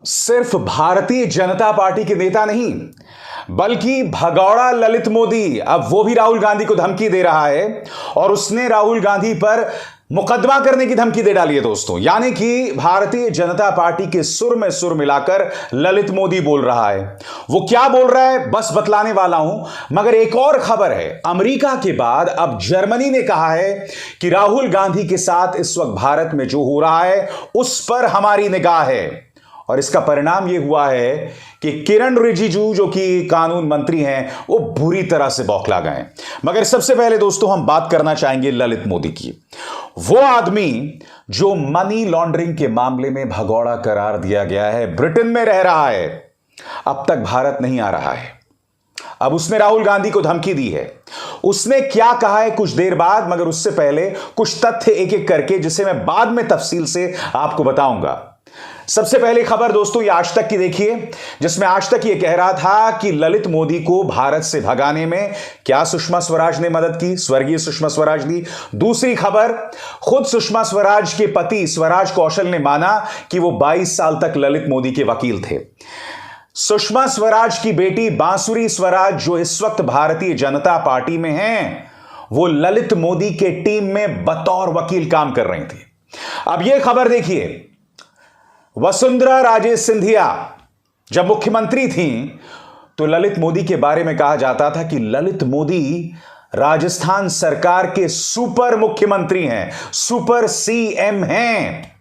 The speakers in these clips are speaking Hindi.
सिर्फ भारतीय जनता पार्टी के नेता नहीं बल्कि भगौड़ा ललित मोदी अब वो भी राहुल गांधी को धमकी दे रहा है और उसने राहुल गांधी पर मुकदमा करने की धमकी दे डाली है दोस्तों। यानी कि भारतीय जनता पार्टी के सुर में सुर मिलाकर ललित मोदी बोल रहा है। वो क्या बोल रहा है बस बतलाने वाला हूं। मगर एक और खबर है, अमेरिका के बाद अब जर्मनी ने कहा है कि राहुल गांधी के साथ इस वक्त भारत में जो हो रहा है उस पर हमारी निगाह है। और इसका परिणाम यह हुआ है कि किरण रिजिजू जो कि कानून मंत्री हैं वो बुरी तरह से बौखला गए। मगर सबसे पहले दोस्तों हम बात करना चाहेंगे ललित मोदी की। वो आदमी जो मनी लॉन्ड्रिंग के मामले में भगौड़ा करार दिया गया है, ब्रिटेन में रह रहा है, अब तक भारत नहीं आ रहा है। अब उसने राहुल गांधी को धमकी दी है। उसने क्या कहा है कुछ देर बाद, मगर उससे पहले कुछ तथ्य एक एक करके जिसे मैं बाद में तफसील से आपको बताऊंगा। सबसे पहले खबर दोस्तों ये आज तक की देखिए, जिसमें आज तक ये कह रहा था कि ललित मोदी को भारत से भगाने में क्या सुषमा स्वराज ने मदद की, स्वर्गीय सुषमा स्वराज ने। दूसरी खबर, खुद सुषमा स्वराज के पति स्वराज कौशल ने माना कि वो 22 साल तक ललित मोदी के वकील थे। सुषमा स्वराज की बेटी बांसुरी स्वराज जो इस वक्त भारतीय जनता पार्टी में हैं, वो ललित मोदी के टीम में बतौर वकील काम कर रही थी। अब यह खबर देखिए, वसुंधरा राजे सिंधिया जब मुख्यमंत्री थीं तो ललित मोदी के बारे में कहा जाता था कि ललित मोदी राजस्थान सरकार के सुपर मुख्यमंत्री हैं, सुपर सीएम हैं।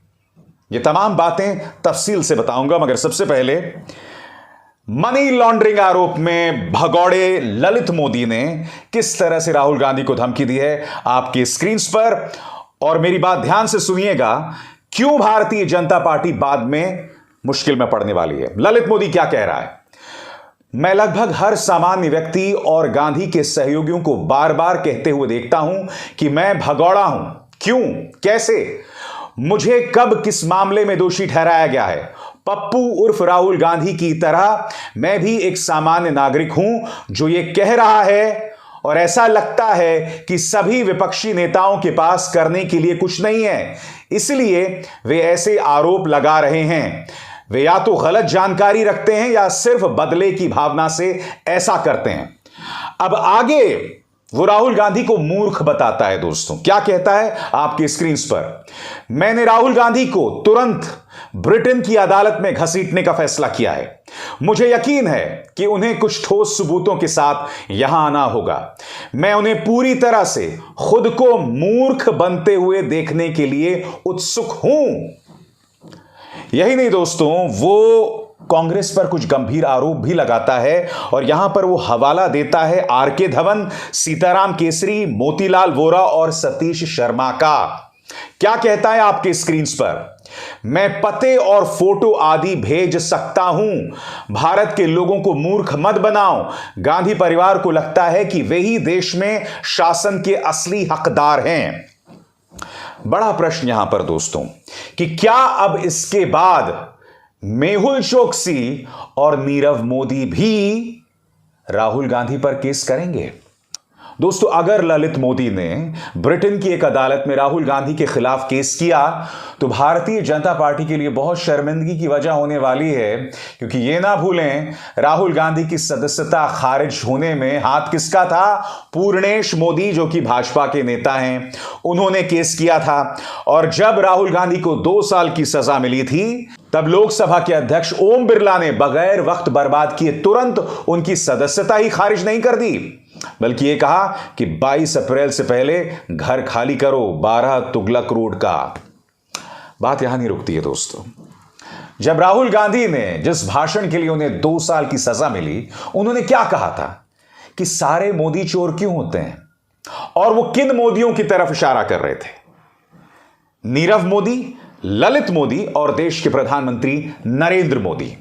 ये तमाम बातें तफसील से बताऊंगा, मगर सबसे पहले मनी लॉन्ड्रिंग आरोप में भगौड़े ललित मोदी ने किस तरह से राहुल गांधी को धमकी दी है आपकी स्क्रीन पर। और मेरी बात ध्यान से सुनिएगा, क्यों भारतीय जनता पार्टी बाद में मुश्किल में पड़ने वाली है। ललित मोदी क्या कह रहा है, मैं लगभग हर सामान्य व्यक्ति और गांधी के सहयोगियों को बार बार कहते हुए देखता हूं कि मैं भगौड़ा हूं। क्यों, कैसे, मुझे कब किस मामले में दोषी ठहराया गया है। पप्पू उर्फ राहुल गांधी की तरह मैं भी एक सामान्य नागरिक हूं जो ये कह रहा है, और ऐसा लगता है कि सभी विपक्षी नेताओं के पास करने के लिए कुछ नहीं है, इसलिए वे ऐसे आरोप लगा रहे हैं। वे या तो गलत जानकारी रखते हैं या सिर्फ बदले की भावना से ऐसा करते हैं। अब आगे वो राहुल गांधी को मूर्ख बताता है दोस्तों। क्या कहता है आपकी स्क्रीन पर, मैंने राहुल गांधी को तुरंत ब्रिटेन की अदालत में घसीटने का फैसला किया है। मुझे यकीन है कि उन्हें कुछ ठोस सबूतों के साथ यहां आना होगा। मैं उन्हें पूरी तरह से खुद को मूर्ख बनते हुए देखने के लिए उत्सुक हूं। यही नहीं दोस्तों, वो कांग्रेस पर कुछ गंभीर आरोप भी लगाता है और यहां पर वो हवाला देता है आरके धवन, सीताराम केसरी, मोतीलाल वोरा और सतीश शर्मा का। क्या कहता है आपके स्क्रीन पर, मैं पते और फोटो आदि भेज सकता हूं। भारत के लोगों को मूर्ख मत बनाओ। गांधी परिवार को लगता है कि वे ही देश में शासन के असली हकदार हैं। बड़ा प्रश्न यहां पर दोस्तों कि क्या अब इसके बाद मेहुल चोकसी और नीरव मोदी भी राहुल गांधी पर केस करेंगे। दोस्तों, अगर ललित मोदी ने ब्रिटेन की एक अदालत में राहुल गांधी के खिलाफ केस किया तो भारतीय जनता पार्टी के लिए बहुत शर्मिंदगी की वजह होने वाली है, क्योंकि यह ना भूलें राहुल गांधी की सदस्यता खारिज होने में हाथ किसका था, पूर्णेश मोदी जो कि भाजपा के नेता हैं, उन्होंने केस किया था। और जब राहुल गांधी को 2 साल की सजा मिली थी तब लोकसभा के अध्यक्ष ओम बिरला ने बगैर वक्त बर्बाद किए तुरंत उनकी सदस्यता ही खारिज नहीं कर दी, बल्कि यह कहा कि 22 अप्रैल से पहले घर खाली करो, 12 तुगलक रोड का। बात यहां नहीं रुकती है दोस्तों। जब राहुल गांधी ने जिस भाषण के लिए उन्हें 2 साल की सजा मिली, उन्होंने क्या कहा था कि सारे मोदी चोर क्यों होते हैं, और वो किन मोदियों की तरफ इशारा कर रहे थे, नीरव मोदी, ललित मोदी और देश के प्रधानमंत्री नरेंद्र मोदी।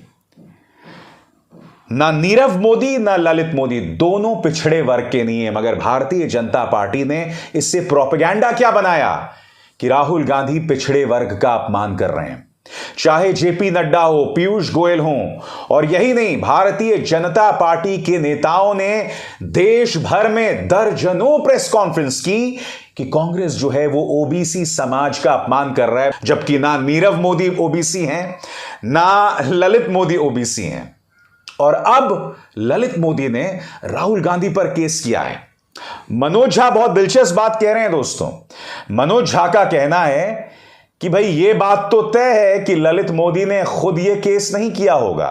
ना नीरव मोदी ना ललित मोदी दोनों पिछड़े वर्ग के नहीं है, मगर भारतीय जनता पार्टी ने इससे प्रोपेगेंडा क्या बनाया कि राहुल गांधी पिछड़े वर्ग का अपमान कर रहे हैं। चाहे जेपी नड्डा हो, पीयूष गोयल हो, और यही नहीं, भारतीय जनता पार्टी के नेताओं ने देश भर में दर्जनों प्रेस कॉन्फ्रेंस की कि कांग्रेस जो है वो ओबीसी समाज का अपमान कर रहा है, जबकि ना नीरव मोदी ओबीसी हैं, ना ललित मोदी ओबीसी हैं। और अब ललित मोदी ने राहुल गांधी पर केस किया है। मनोज झा बहुत दिलचस्प बात कह रहे हैं दोस्तों। मनोज झा का कहना है कि भाई ये बात तो तय है कि ललित मोदी ने खुद ये केस नहीं किया होगा।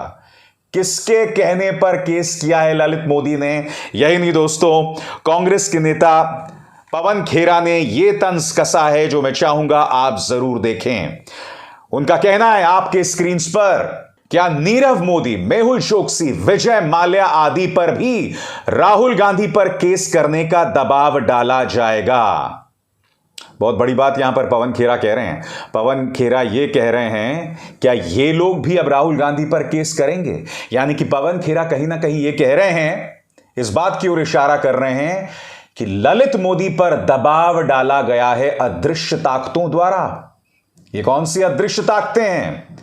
किसके कहने पर केस किया है ललित मोदी ने? यही नहीं दोस्तों, कांग्रेस के नेता पवन खेरा ने यह तंज कसा है जो मैं चाहूंगा आप जरूर देखें। उनका कहना है आपके स्क्रीन पर, क्या नीरव मोदी, मेहुल चोकसी, विजय माल्या आदि पर भी राहुल गांधी पर केस करने का दबाव डाला जाएगा? बहुत बड़ी बात यहां पर पवन खेरा कह रहे हैं। पवन खेरा यह कह रहे हैं, क्या ये लोग भी अब राहुल गांधी पर केस करेंगे? यानी कि पवन खेरा कहीं ना कहीं यह कह रहे हैं, इस बात की ओर इशारा कर रहे हैं कि ललित मोदी पर दबाव डाला गया है अदृश्य ताकतों द्वारा। ये कौन सी अदृश्य ताकतें हैं?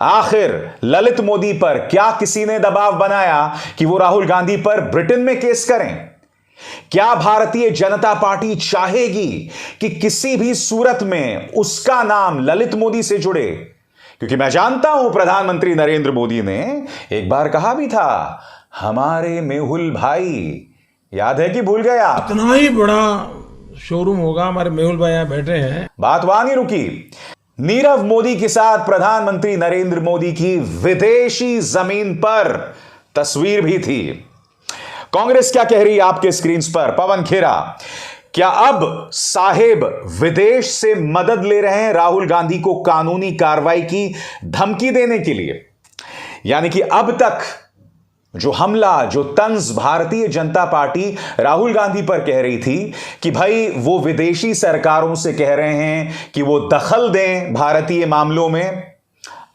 आखिर ललित मोदी पर क्या किसी ने दबाव बनाया कि वो राहुल गांधी पर ब्रिटेन में केस करें? क्या भारतीय जनता पार्टी चाहेगी कि किसी भी सूरत में उसका नाम ललित मोदी से जुड़े? क्योंकि मैं जानता हूं प्रधानमंत्री नरेंद्र मोदी ने एक बार कहा भी था, हमारे मेहुल भाई, याद है कि भूल गए आप? इतना ही बड़ा शोरूम होगा, हमारे मेहुल भाई यहां बैठे हैं। बात वहां नहीं रुकी। नीरव मोदी के साथ प्रधानमंत्री नरेंद्र मोदी की विदेशी जमीन पर तस्वीर भी थी। कांग्रेस क्या कह रही है आपके स्क्रीन पर? पवन खेरा, क्या अब साहेब विदेश से मदद ले रहे हैं राहुल गांधी को कानूनी कार्रवाई की धमकी देने के लिए? यानी कि अब तक जो हमला, जो तंज भारतीय जनता पार्टी राहुल गांधी पर कह रही थी कि भाई वो विदेशी सरकारों से कह रहे हैं कि वो दखल दें भारतीय मामलों में,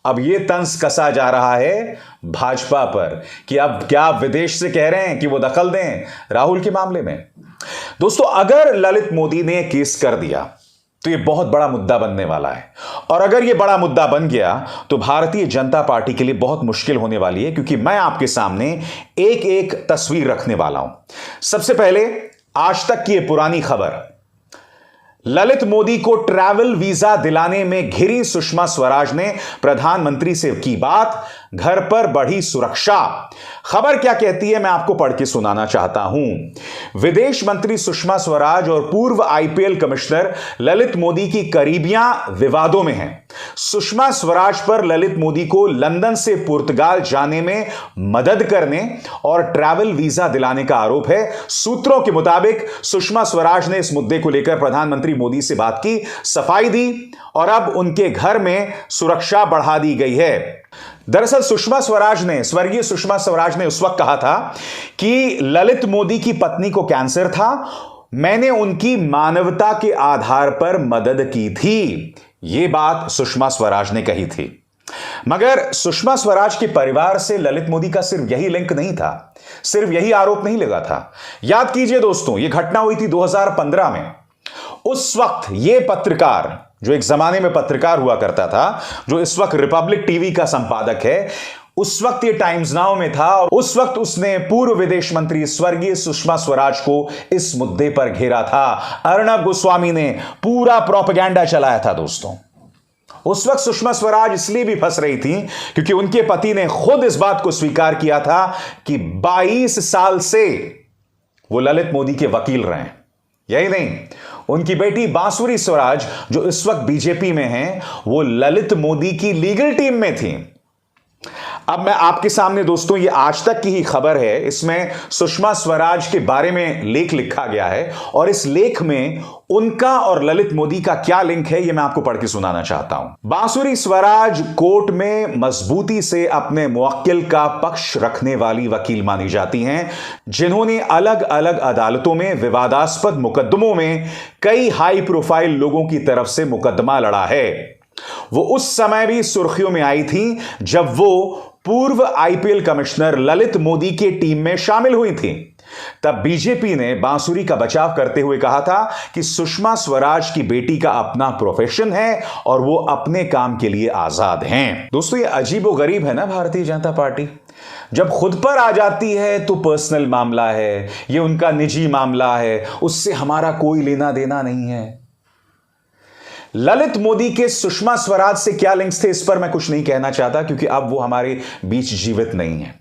अब ये तंज कसा जा रहा है भाजपा पर कि अब क्या विदेश से कह रहे हैं कि वो दखल दें राहुल के मामले में। दोस्तों, अगर ललित मोदी ने केस कर दिया तो ये बहुत बड़ा मुद्दा बनने वाला है, और अगर ये बड़ा मुद्दा बन गया तो भारतीय जनता पार्टी के लिए बहुत मुश्किल होने वाली है, क्योंकि मैं आपके सामने एक एक तस्वीर रखने वाला हूं। सबसे पहले आज तक की ये पुरानी खबर, ललित मोदी को ट्रैवल वीजा दिलाने में घिरी सुषमा स्वराज ने प्रधानमंत्री से की बात, घर पर बढ़ी सुरक्षा। खबर क्या कहती है मैं आपको पढ़ के सुनाना चाहता हूं। विदेश मंत्री सुषमा स्वराज और पूर्व आईपीएल कमिश्नर ललित मोदी की करीबियां विवादों में हैं। सुषमा स्वराज पर ललित मोदी को लंदन से पुर्तगाल जाने में मदद करने और ट्रैवल वीजा दिलाने का आरोप है। सूत्रों के मुताबिक सुषमा स्वराज ने इस मुद्दे को लेकर प्रधानमंत्री मोदी से बात की, सफाई दी, और अब उनके घर में सुरक्षा बढ़ा दी गई है। दरअसल स्वर्गीय सुषमा स्वराज ने उस वक्त कहा था कि ललित मोदी की पत्नी को कैंसर था, मैंने उनकी मानवता के आधार पर मदद की थी। यह बात सुषमा स्वराज ने कही थी। मगर सुषमा स्वराज के परिवार से ललित मोदी का सिर्फ यही लिंक नहीं था, सिर्फ यही आरोप नहीं लगा था। याद कीजिए दोस्तों, यह घटना हुई थी 2015 में। उस वक्त यह पत्रकार, जो एक जमाने में पत्रकार हुआ करता था, जो इस वक्त रिपब्लिक टीवी का संपादक है, उस वक्त ये टाइम्स नाउ में था, और उस वक्त उसने पूर्व विदेश मंत्री स्वर्गीय सुषमा स्वराज को इस मुद्दे पर घेरा था। अर्णब गोस्वामी ने पूरा प्रोपेगेंडा चलाया था दोस्तों। उस वक्त सुषमा स्वराज इसलिए भी फंस रही थी क्योंकि उनके पति ने खुद इस बात को स्वीकार किया था कि 22 साल से वो ललित मोदी के वकील रहे हैं। यही नहीं, उनकी बेटी बांसुरी स्वराज, जो इस वक्त बीजेपी में हैं, वो ललित मोदी की लीगल टीम में थी। अब मैं आपके सामने दोस्तों, ये आज तक की ही खबर है, इसमें सुषमा स्वराज के बारे में लेख लिखा गया है, और इस लेख में उनका और ललित मोदी का क्या लिंक है, ये मैं आपको पढ़ के सुनाना चाहता हूं। बांसुरी स्वराज कोर्ट में मजबूती से अपने मुवक्किल का पक्ष रखने वाली वकील मानी जाती हैं, जिन्होंने अलग अलग अदालतों में विवादास्पद मुकदमों में कई हाई प्रोफाइल लोगों की तरफ से मुकदमा लड़ा है। वो उस समय भी सुर्खियों में आई थी जब वो पूर्व आईपीएल कमिश्नर ललित मोदी की टीम में शामिल हुई थी। तब बीजेपी ने बांसुरी का बचाव करते हुए कहा था कि सुषमा स्वराज की बेटी का अपना प्रोफेशन है और वो अपने काम के लिए आजाद हैं। दोस्तों, ये अजीबोगरीब है ना भारतीय जनता पार्टी। जब खुद पर आ जाती है तो पर्सनल मामला है, ये उनका निजी मामला है, उससे हमारा कोई लेना देना नहीं है। ललित मोदी के सुषमा स्वराज से क्या लिंक्स थे, इस पर मैं कुछ नहीं कहना चाहता क्योंकि अब वो हमारे बीच जीवित नहीं है।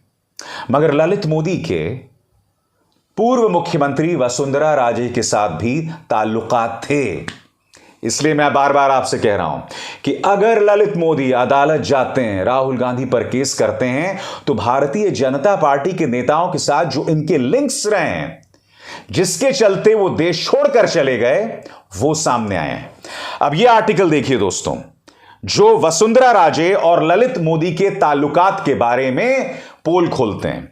मगर ललित मोदी के पूर्व मुख्यमंत्री वसुंधरा राजे के साथ भी ताल्लुकात थे। इसलिए मैं बार बार आपसे कह रहा हूं कि अगर ललित मोदी अदालत जाते हैं, राहुल गांधी पर केस करते हैं, तो भारतीय जनता पार्टी के नेताओं के साथ जो इनके लिंक्स रहे हैं, जिसके चलते वो देश छोड़कर चले गए, वो सामने आए हैं। अब यह आर्टिकल देखिए दोस्तों, जो वसुंधरा राजे और ललित मोदी के ताल्लुकात के बारे में पोल खोलते हैं।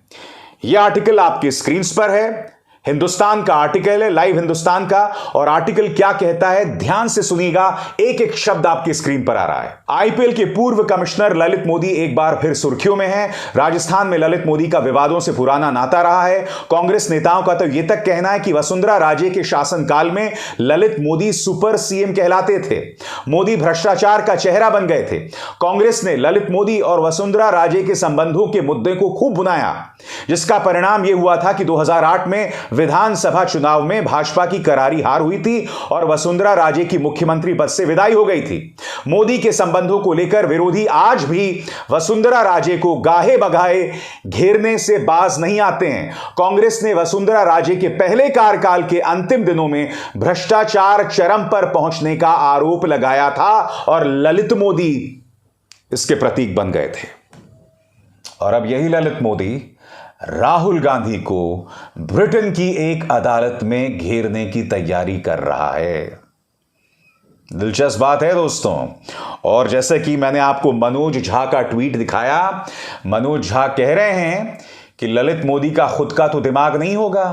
यह आर्टिकल आपके स्क्रीन पर है, हिंदुस्तान का आर्टिकल है, लाइव हिंदुस्तान का। और आर्टिकल क्या कहता है, ध्यान से सुनिएगा, एक एक शब्द आपकी स्क्रीन पर आ रहा है। आईपीएल के पूर्व कमिश्नर ललित मोदी एक बार फिर सुर्खियों में हैं। राजस्थान में ललित मोदी का विवादों से पुराना नाता रहा है। कांग्रेस नेताओं का तो यह तक कहना है कि वसुंधरा राजे के शासनकाल में ललित मोदी सुपर सीएम कहलाते थे। मोदी भ्रष्टाचार का चेहरा बन गए थे। कांग्रेस ने ललित मोदी और वसुंधरा राजे के संबंधों के मुद्दे को खूब बुनाया, जिसका परिणाम यह हुआ था कि 2008 में विधानसभा चुनाव में भाजपा की करारी हार हुई थी और वसुंधरा राजे की मुख्यमंत्री पद से विदाई हो गई थी। मोदी के संबंधों को लेकर विरोधी आज भी वसुंधरा राजे को गाहे बगाहे घेरने से बाज नहीं आते हैं। कांग्रेस ने वसुंधरा राजे के पहले कार्यकाल के अंतिम दिनों में भ्रष्टाचार चरम पर पहुंचने का आरोप लगाया था और ललित मोदी इसके प्रतीक बन गए थे। और अब यही ललित मोदी राहुल गांधी को ब्रिटेन की एक अदालत में घेरने की तैयारी कर रहा है। दिलचस्प बात है दोस्तों। और जैसे कि मैंने आपको मनोज झा का ट्वीट दिखाया, मनोज झा कह रहे हैं कि ललित मोदी का खुद का तो दिमाग नहीं होगा,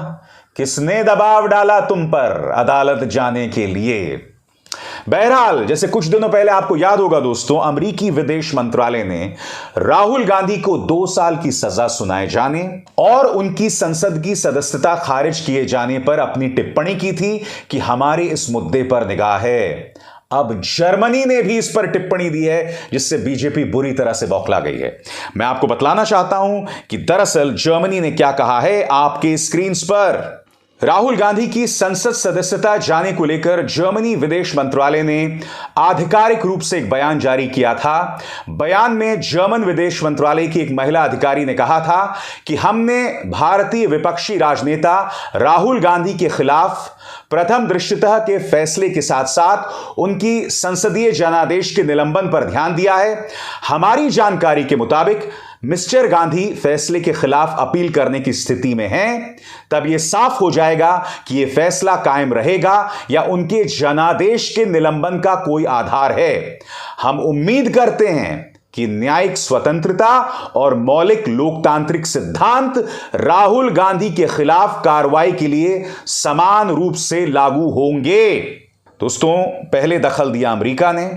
किसने दबाव डाला तुम पर अदालत जाने के लिए। बहरहाल, जैसे कुछ दिनों पहले आपको याद होगा दोस्तों, अमेरिकी विदेश मंत्रालय ने राहुल गांधी को 2 साल की सजा सुनाए जाने और उनकी संसद की सदस्यता खारिज किए जाने पर अपनी टिप्पणी की थी कि हमारे इस मुद्दे पर निगाह है। अब जर्मनी ने भी इस पर टिप्पणी दी है, जिससे बीजेपी बुरी तरह से बौखला गई है। मैं आपको बतलाना चाहता हूं कि दरअसल जर्मनी ने क्या कहा है, आपके स्क्रीन पर। राहुल गांधी की संसद सदस्यता जाने को लेकर जर्मनी विदेश मंत्रालय ने आधिकारिक रूप से एक बयान जारी किया था। बयान में जर्मन विदेश मंत्रालय की एक महिला अधिकारी ने कहा था कि हमने भारतीय विपक्षी राजनेता राहुल गांधी के खिलाफ प्रथम दृष्टतः के फैसले के साथ साथ उनकी संसदीय जनादेश के निलंबन पर ध्यान दिया है। हमारी जानकारी के मुताबिक मिस्टर गांधी फैसले के खिलाफ अपील करने की स्थिति में हैं। तब यह साफ हो जाएगा कि यह फैसला कायम रहेगा या उनके जनादेश के निलंबन का कोई आधार है। हम उम्मीद करते हैं कि न्यायिक स्वतंत्रता और मौलिक लोकतांत्रिक सिद्धांत राहुल गांधी के खिलाफ कार्रवाई के लिए समान रूप से लागू होंगे। दोस्तों, पहले दखल दिया अमेरिका ने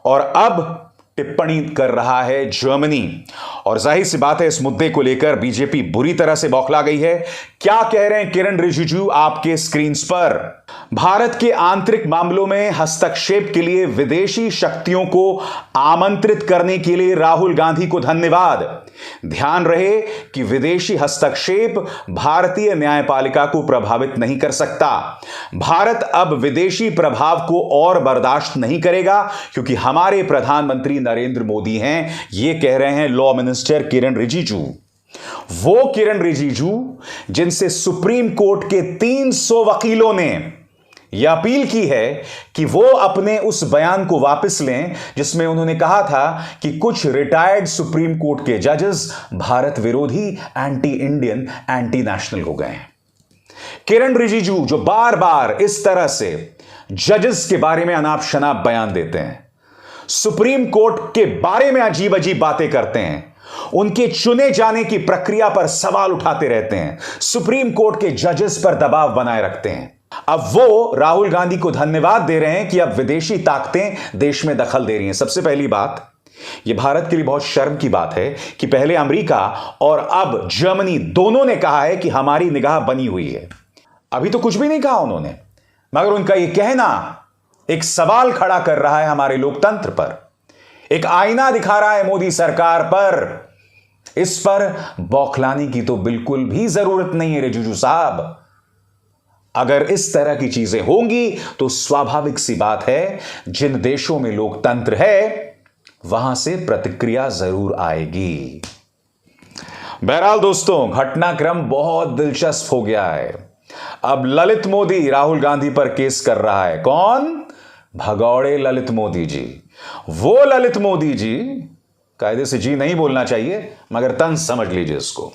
और अब टिप्पणी कर रहा है जर्मनी। और जाहिर सी बात है, इस मुद्दे को लेकर बीजेपी बुरी तरह से बौखला गई है। क्या कह रहे हैं किरण रिजिजू आपके स्क्रीन पर। भारत के आंतरिक मामलों में हस्तक्षेप के लिए विदेशी शक्तियों को आमंत्रित करने के लिए राहुल गांधी को धन्यवाद। ध्यान रहे कि विदेशी हस्तक्षेप भारतीय न्यायपालिका को प्रभावित नहीं कर सकता। भारत अब विदेशी प्रभाव को और बर्दाश्त नहीं करेगा, क्योंकि हमारे प्रधानमंत्री नरेंद्र मोदी हैं, ये कह रहे हैं लॉ मिनिस्टर किरण रिजिजू। वो किरण रिजिजू जिनसे सुप्रीम कोर्ट के 300 वकीलों ने यह अपील की है कि वो अपने उस बयान को वापस लें जिसमें उन्होंने कहा था कि कुछ रिटायर्ड सुप्रीम कोर्ट के जजेस भारत विरोधी, एंटी इंडियन, एंटी नेशनल हो गए हैं। किरण रिजिजू जो बार बार इस तरह से जजेस के बारे में अनाप शनाप बयान देते हैं, सुप्रीम कोर्ट के बारे में अजीब अजीब बातें करते हैं, उनके चुने जाने की प्रक्रिया पर सवाल उठाते रहते हैं, सुप्रीम कोर्ट के जजेस पर दबाव बनाए रखते हैं, अब वो राहुल गांधी को धन्यवाद दे रहे हैं कि अब विदेशी ताकतें देश में दखल दे रही हैं। सबसे पहली बात, यह भारत के लिए बहुत शर्म की बात है कि पहले अमेरिका और अब जर्मनी दोनों ने कहा है कि हमारी निगाह बनी हुई है। अभी तो कुछ भी नहीं कहा उन्होंने, मगर उनका यह कहना एक सवाल खड़ा कर रहा है हमारे लोकतंत्र पर, एक आईना दिखा रहा है मोदी सरकार पर। इस पर बौखलाने की तो बिल्कुल भी जरूरत नहीं है रिजिजू साहब। अगर इस तरह की चीजें होंगी तो स्वाभाविक सी बात है, जिन देशों में लोकतंत्र है वहां से प्रतिक्रिया जरूर आएगी। बहरहाल दोस्तों, घटनाक्रम बहुत दिलचस्प हो गया है। अब ललित मोदी राहुल गांधी पर केस कर रहा है। कौन? भगौड़े ललित मोदी जी। वो ललित मोदी जी, कायदे से जी नहीं बोलना चाहिए मगर तंज समझ लीजिए इसको,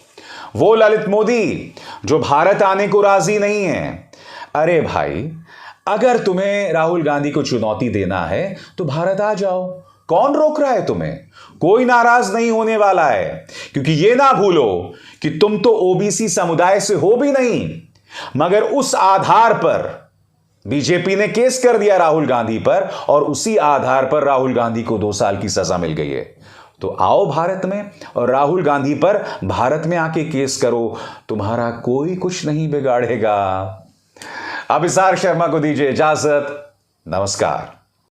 वो ललित मोदी जो भारत आने को राजी नहीं है। अरे भाई, अगर तुम्हें राहुल गांधी को चुनौती देना है तो भारत आ जाओ, कौन रोक रहा है तुम्हें? कोई नाराज नहीं होने वाला है, क्योंकि यह ना भूलो कि तुम तो ओबीसी समुदाय से हो भी नहीं, मगर उस आधार पर बीजेपी ने केस कर दिया राहुल गांधी पर और उसी आधार पर राहुल गांधी को 2 साल की सजा मिल गई है। तो आओ भारत में और राहुल गांधी पर भारत में आके केस करो, तुम्हारा कोई कुछ नहीं बिगाड़ेगा। अब इसार शर्मा को दीजिए इजाजत। नमस्कार।